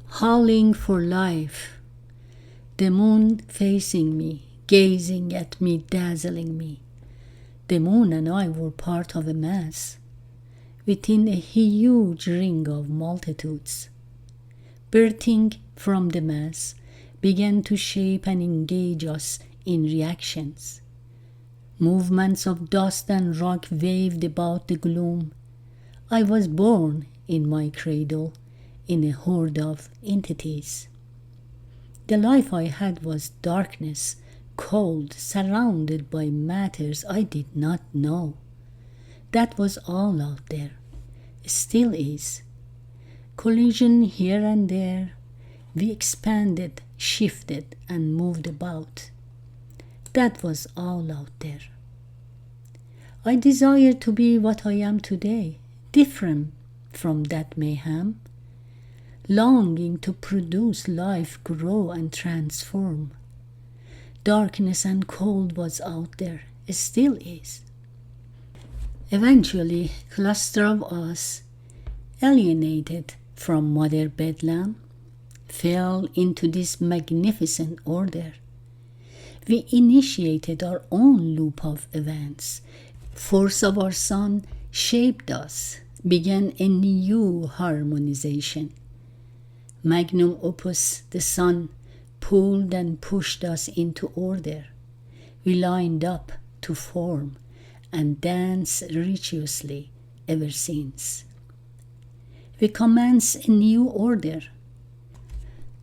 Howling for life. The moon facing me, gazing at me, dazzling me. The moon and I were part of a mass, within a huge ring of multitudes. Birthing from the mass began to shape and engage us in reactions. Movements of dust and rock waved about the gloom. I was born in my cradle in a horde of entities. The life I had was darkness, cold, surrounded by matters I did not know. That was all out there. Still is. Collision here and there. We expanded, shifted, and moved about. That was all out there. I desired to be what I am today, different from that mayhem, longing to produce life, grow, and transform. Darkness and cold was out there, still is. Eventually, a cluster of us, alienated from Mother Bedlam, fell into this magnificent order. We initiated our own loop of events. Force of our sun shaped us, began a new harmonization. Magnum opus, the sun, pulled and pushed us into order. We lined up to form and dance rituously ever since. We commence a new order,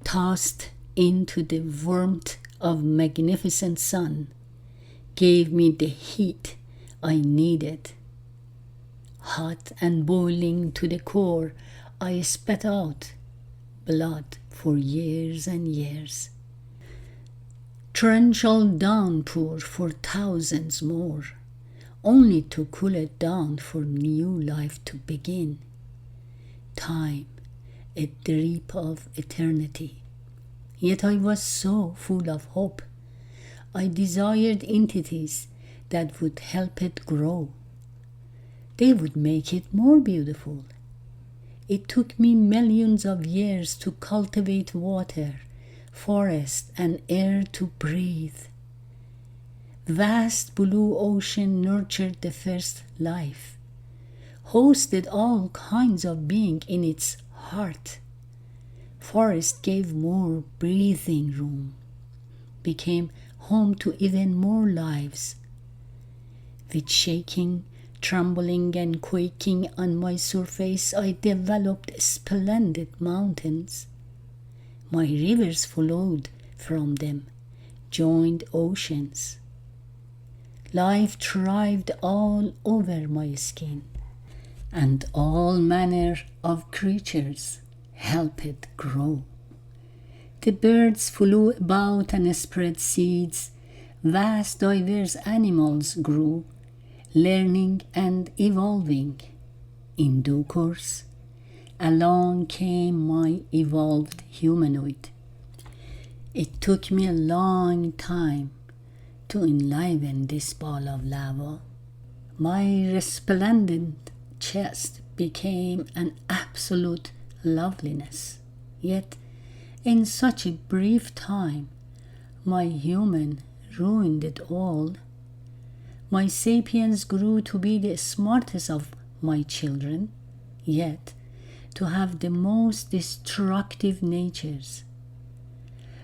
tossed into the warmth of magnificent sun, gave me the heat I needed. Hot and boiling to the core, I spat out blood for years and years. Torrential downpour for thousands more, only to cool it down for new life to begin. Time, a drip of eternity. Yet I was so full of hope. I desired entities that would help it grow. They would make it more beautiful. It took me millions of years to cultivate water, forest, and air to breathe. Vast blue ocean nurtured the first life, hosted all kinds of being in its heart. Forest gave more breathing room, became home to even more lives. With shaking, trembling, and quaking on my surface, I developed splendid mountains. My rivers flowed from them, joined oceans. Life thrived all over my skin, and all manner of creatures helped it grow. The birds flew about and spread seeds. Vast diverse animals grew, learning and evolving. In due course, along came my evolved humanoid. It took me a long time to enliven this ball of lava. My resplendent chest became an absolute loveliness. Yet, in such a brief time, my human ruined it all. My sapiens grew to be the smartest of my children, yet to have the most destructive natures.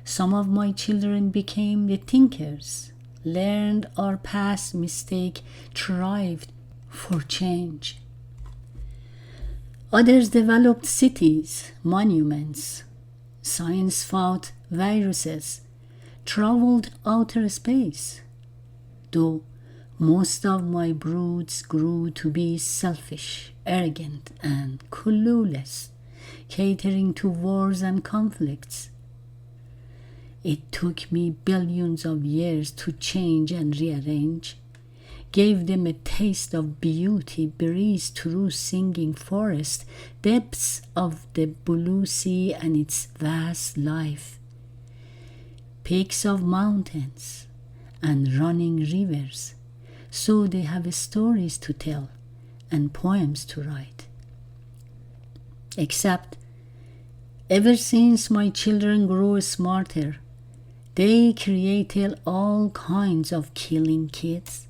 Some of my children became the thinkers, learned our past mistake, thrived for change. Others developed cities, monuments. Science fought viruses, traveled outer space. Though most of my broods grew to be selfish, arrogant, and clueless, catering to wars and conflicts. It took me billions of years to change and rearrange, gave them a taste of beauty, breeze through singing forest, depths of the blue sea and its vast life, peaks of mountains and running rivers, so they have stories to tell and poems to write. Except Ever since my children grew smarter, they created all kinds of killing kits.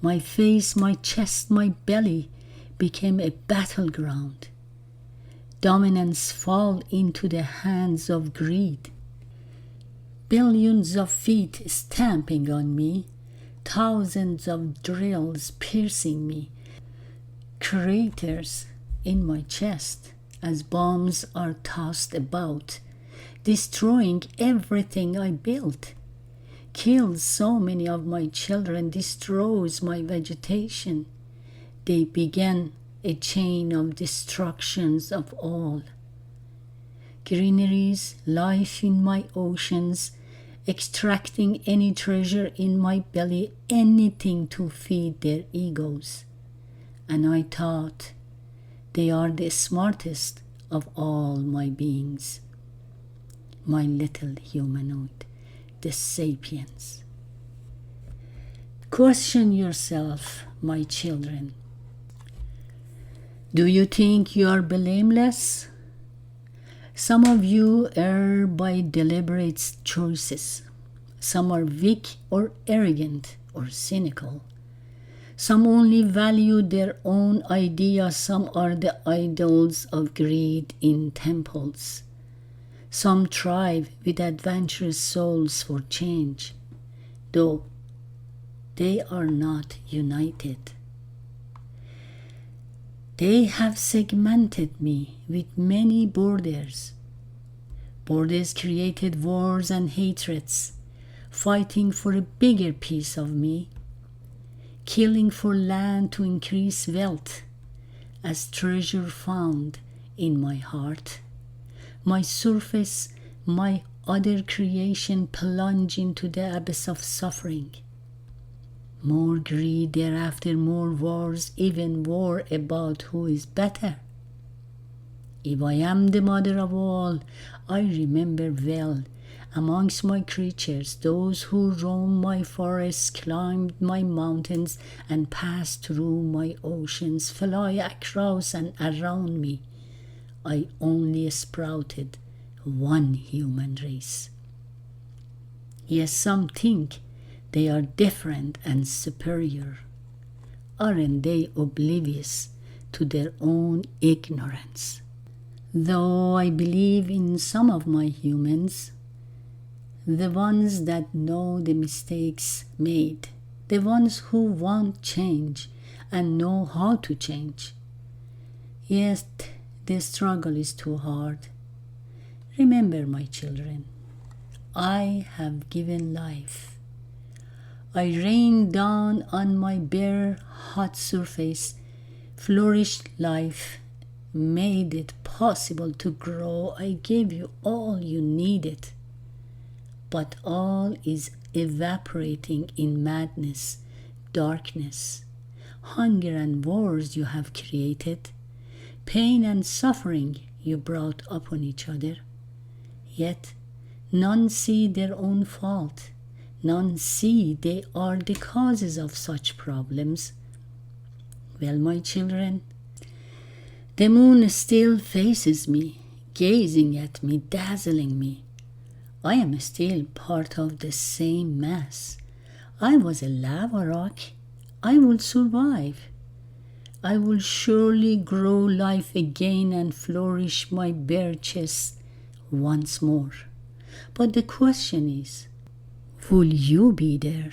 My face, my chest, my belly became a battleground. Dominance fell into the hands of greed. Billions of feet stamping on me, thousands of drills piercing me, craters in my chest as bombs are tossed about, destroying everything I built. Kills so many of my children, destroys my vegetation. They began a chain of destructions of all. Greeneries, life in my oceans, extracting any treasure in my belly, anything to feed their egos. And I thought they are the smartest of all my beings. My little humanoid, the sapiens. Question yourself, my children. Do you think you are blameless? Some of you err by deliberate choices. Some are weak or arrogant or cynical. Some only value their own ideas. Some are the idols of greed in temples. Some thrive with adventurous souls for change, though they are not united. They have segmented me with many borders. Borders created wars and hatreds, fighting for a bigger piece of me, killing for land to increase wealth, as treasure found in my heart. My surface, my other creation plunge into the abyss of suffering. More greed, thereafter more wars, even war about who is better. If I am the mother of all, I remember well, amongst my creatures, those who roam my forests, climbed my mountains, and passed through my oceans, fly across and around me. I only sprouted one human race. Yes, some think they are different and superior. Aren't they oblivious to their own ignorance? Though I believe in some of my humans, the ones that know the mistakes made, the ones who want change and know how to change. Yet the struggle is too hard. Remember, my children, I have given life. I rained down on my bare, hot surface, flourished life, made it possible to grow. I gave you all you needed. But all is evaporating in madness, darkness, hunger and wars you have created, pain and suffering you brought upon each other. Yet none see their own fault. None see they are the causes of such problems. Well, my children, the moon still faces me, gazing at me, dazzling me. I am still part of the same mass. I was a lava rock. I will survive. I will surely grow life again and flourish my bare chest once more. But the question is, will you be there?